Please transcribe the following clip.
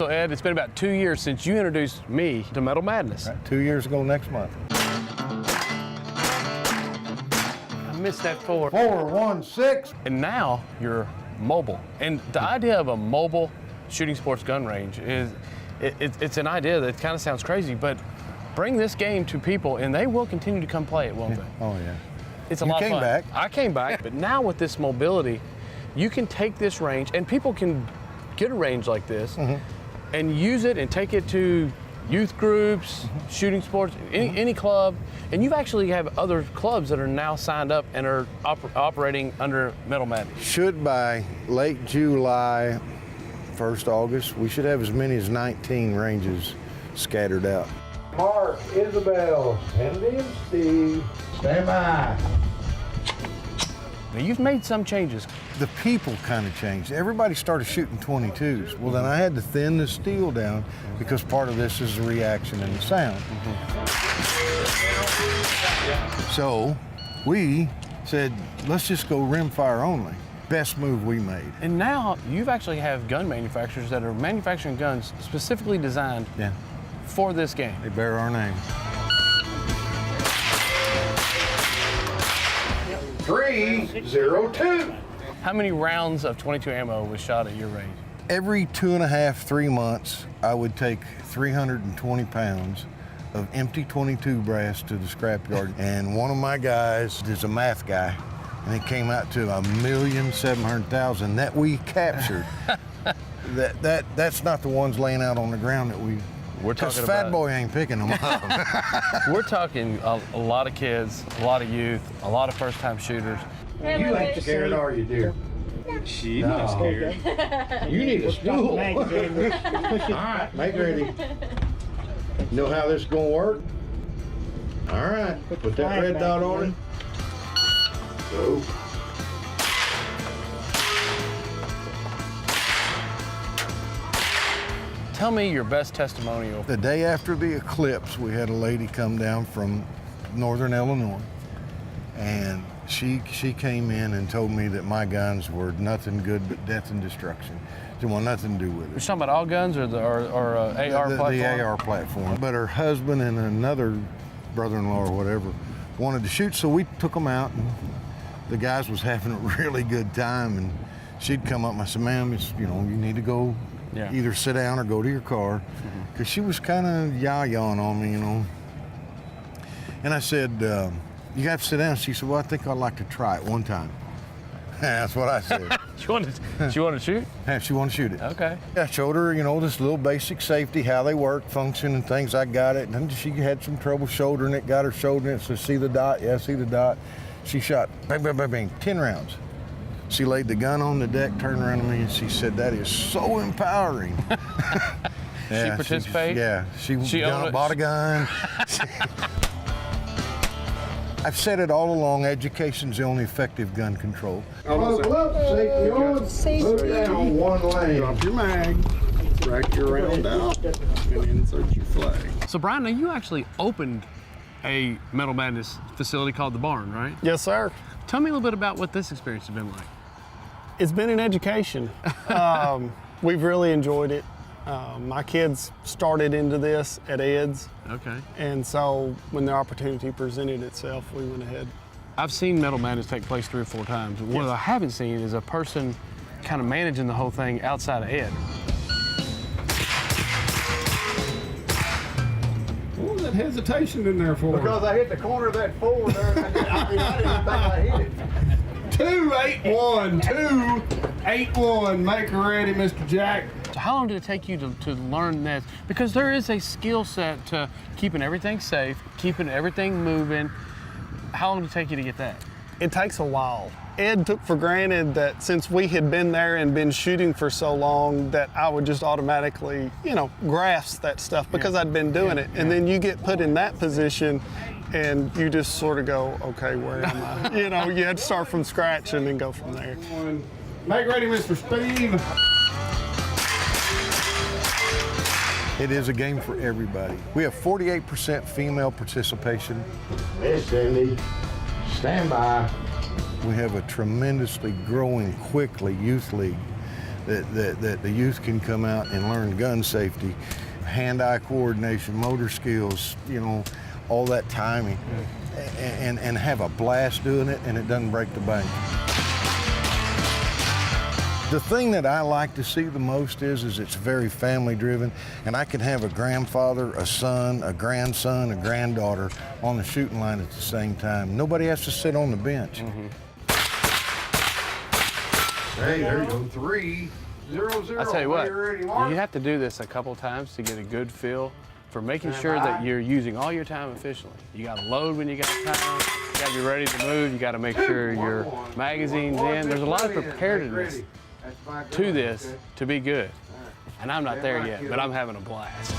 So Ed, it's been about 2 years since you introduced me to Metal Madness. Right, 2 years ago next month. I missed that 4. 416. And now you're mobile. And the idea of a mobile shooting sports gun range is, it's an idea that kind of sounds crazy, but bring this game to people and they will continue to come play it, won't they? Oh yeah. It's a lot of fun. You came back. I came back, but now with this mobility, you can take this range, and people can get a range like this and use it and take it to youth groups, shooting sports, any club, and you actually have other clubs that are now signed up and are operating under Metal Madness. Should by late July, 1st August, we should have as many as 19 ranges scattered out. Mark, Isabel, Andy and Steve, stand by. Now you've made some changes. The people kind of changed. Everybody started shooting 22s. Well, then I had to thin the steel down because part of this is the reaction and the sound. So we said, let's just go rimfire only. Best move we made. And now you've actually have gun manufacturers that are manufacturing guns specifically designed for this game. They bear our name. 302. How many rounds of 22 ammo was shot at your range? Every 2.5, 3 months, I would take 320 pounds of empty 22 brass to the scrapyard. And one of my guys is a math guy, and it came out to 1,700,000 that we captured. That's not the ones laying out on the ground that we're talking about. Fat Boy ain't picking them up. We're talking a lot of kids, a lot of youth, a lot of first-time shooters. You ain't scared, are you, dear? She's not scared. You need a stool. All right, make ready. You know how this is gonna work? All right, put that red dot on it. Go. Tell me your best testimonial. The day after the eclipse, we had a lady come down from northern Illinois, and she came in and told me that my guns were nothing good but death and destruction. She wanted nothing to do with it. You're talking about all guns or the AR platform? The AR platform. But her husband and another brother-in-law or whatever wanted to shoot, so we took them out, and the guys was having a really good time, and she'd come up and I said, ma'am, you need to go either sit down or go to your car, because she was kind of yah-yahing on me, And I said, you have to sit down. She said, well, I think I'd like to try it one time. That's what I said. She wanted to shoot? Yeah, she wanted to shoot it. Okay. I showed her, this little basic safety, how they work, function, and things. I got it. And then she had some trouble shouldering it, got her shouldering it. So see the dot? Yeah, see the dot. She shot, bang, bang, bang, bang, 10 rounds. She laid the gun on the deck, turned around to me, and she said, that is so empowering. She participate? She bought a gun. I've said it all along, education's the only effective gun control. Buckle up, safety on. Put down one lane. Drop your mag, rack your round out, and insert your flag. So Brian, now you actually opened a Metal Madness facility called The Barn, right? Yes, sir. Tell me a little bit about what this experience has been like. It's been an education. We've really enjoyed it. My kids started into this at Ed's. Okay. And so when the opportunity presented itself, we went ahead. I've seen Metal Madness take place 3 or 4 times. What I haven't seen is a person kind of managing the whole thing outside of Ed. What was that hesitation in there for? Because I hit the corner of that 4 there. I didn't think I hit it. 281, 281. Make her ready, Mr. Jack. So how long did it take you to learn this? Because there is a skill set to keeping everything safe, keeping everything moving. How long did it take you to get that? It takes a while. Ed took for granted that since we had been there and been shooting for so long that I would just automatically, grasp that stuff because I'd been doing it. And then you get put in that position and you just sort of go, okay, where am I? You had to start from scratch and then go from there. Make ready, Mr. Steve. It is a game for everybody. We have 48% female participation. Miss Cindy, stand by. We have a tremendously growing quickly youth league that the youth can come out and learn gun safety, hand-eye coordination, motor skills, you know, all that timing, and have a blast doing it, and it doesn't break the bank. The thing that I like to see the most is it's very family driven, and I can have a grandfather, a son, a grandson, a granddaughter on the shooting line at the same time. Nobody has to sit on the bench. Hey, there you go, 3-0-0. I tell you what, ready, Mark? you have to do this a couple times to get a good feel for making sure that you're using all your time efficiently. You got to load when you got time. You got to be ready to move. You got to make sure your magazine's in. There's a lot of preparedness to this to be good. And I'm not there yet, but I'm having a blast.